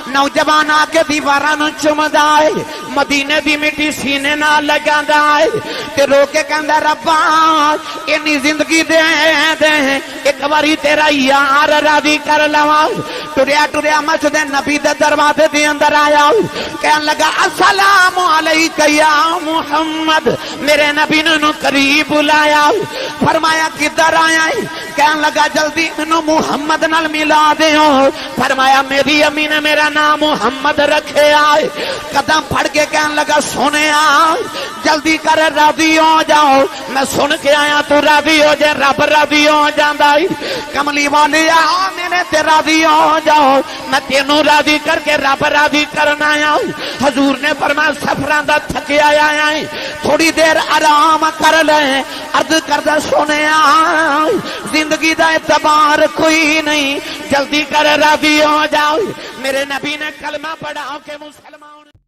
نوجوان آ کے دیواراں نوں چومدا ہے مدینے دی مٹی سینے نال لگاندا ہے تے رو کے کہندا ربا اینی زندگی دے دے ایک واری تیرا یار راضی کر لواں ٹریا ٹریا مسجد نبی دے دروازے دے اندر آیا کہن لگا السلام علیک یا محمد میرے نبی نے قریب بلایا فرمایا کدھر آیا ہے کہن لگا جلدی مینوں محمد نال ملا دیو فرمایا میری امی نے میرا نام محمد رکھے آئے قدم پھڑ کے کہن لگا سنیا جلدی کر راضی ہو جاؤ میں سن کے آیا تو راضی ہو جائے رب راضی ہو جاندا ہے کملی والیا میرے تے راضی ہو جاؤ میں تینوں راضی کر کے رب راضی کرنا آیا حضور نے فرمایا سفراں دا تھکیا آیا ہے تھوڑی دیر آرام کر لے عرض کردہ سنیا زندگی دا اعتبار کوئی نہیں جلدی کر راضی ہو جاؤ میرے نبی نے کلمہ پڑھا کہ مسلمان